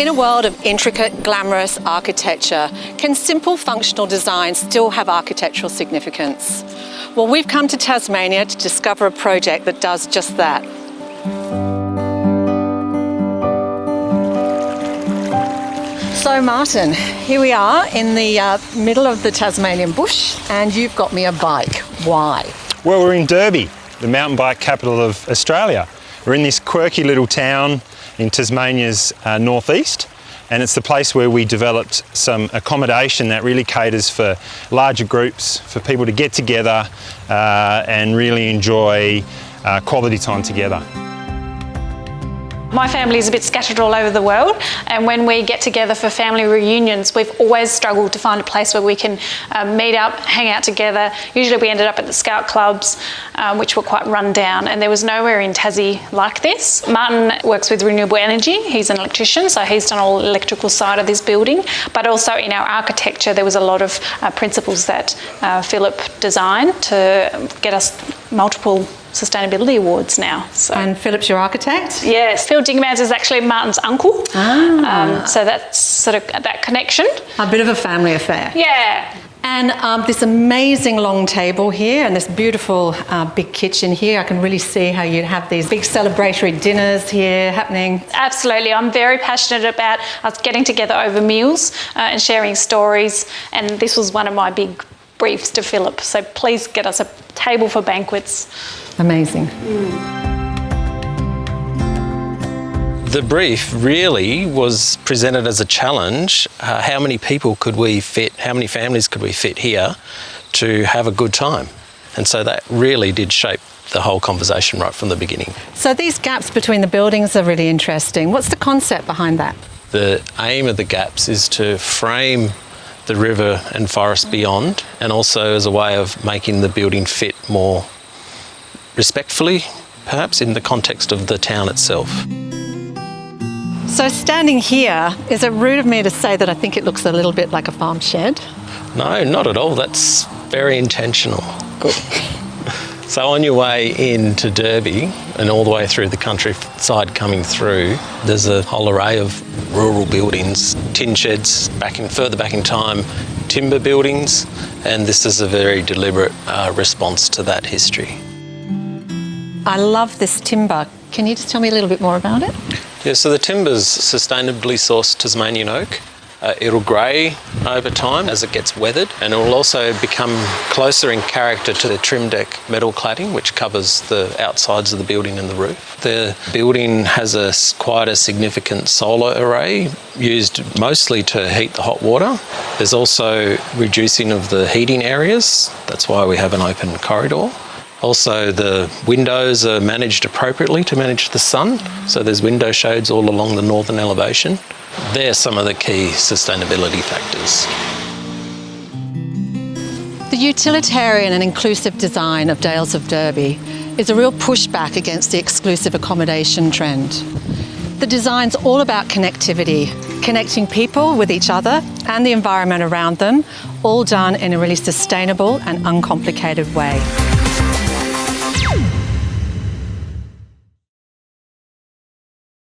In a world of intricate, glamorous architecture, can simple functional design still have architectural significance? Well, we've come to Tasmania to discover a project that does just that. So Martin, here we are in the middle of the Tasmanian bush, and you've got me a bike. Why? Well, we're in Derby, the mountain bike capital of Australia. We're in this quirky little town in Tasmania's northeast, and it's the place where we developed some accommodation that really caters for larger groups, for people to get together and really enjoy quality time together. My family is a bit scattered all over the world, and when we get together for family reunions, we've always struggled to find a place where we can meet up, hang out together. Usually we ended up at the scout clubs, which were quite run down, and there was nowhere in Tassie like this. Martin works with renewable energy. He's an electrician, so he's done all the electrical side of this building, but also in our architecture there was a lot of principles that Philip designed to get us multiple sustainability awards now. So. And Philip's your architect? Yes, Phil Dingemans is actually Martin's uncle. So that's sort of that connection. A bit of a family affair. Yeah. And this amazing long table here and this beautiful big kitchen here. I can really see how you'd have these big celebratory dinners here happening. Absolutely. I'm very passionate about us getting together over meals and sharing stories, and this was one of my big briefs to Philip. So please get us a table for banquets. Amazing. The brief really was presented as a challenge. How many people could we fit, how many families could we fit here to have a good time? And so that really did shape the whole conversation right from the beginning. So these gaps between the buildings are really interesting. What's the concept behind that? The aim of the gaps is to frame the river and forest beyond, and also as a way of making the building fit more respectfully, perhaps in the context of the town itself. So standing here, is it rude of me to say that I think it looks a little bit like a farm shed? No, not at all. That's very intentional. Good. So on your way into Derby and all the way through the countryside coming through, there's a whole array of rural buildings, tin sheds, further back in time, timber buildings, and this is a very deliberate response to that history. I love this timber. Can you just tell me a little bit more about it? Yeah, so the timber's sustainably sourced Tasmanian oak. It'll grey over time as it gets weathered, and it will also become closer in character to the TRIMDEK metal cladding, which covers the outsides of the building and the roof. The building has quite a significant solar array used mostly to heat the hot water. There's also reducing of the heating areas. That's why we have an open corridor. Also, the windows are managed appropriately to manage the sun, so there's window shades all along the northern elevation. They're some of the key sustainability factors. The utilitarian and inclusive design of Dales of Derby is a real pushback against the exclusive accommodation trend. The design's all about connectivity, connecting people with each other and the environment around them, all done in a really sustainable and uncomplicated way.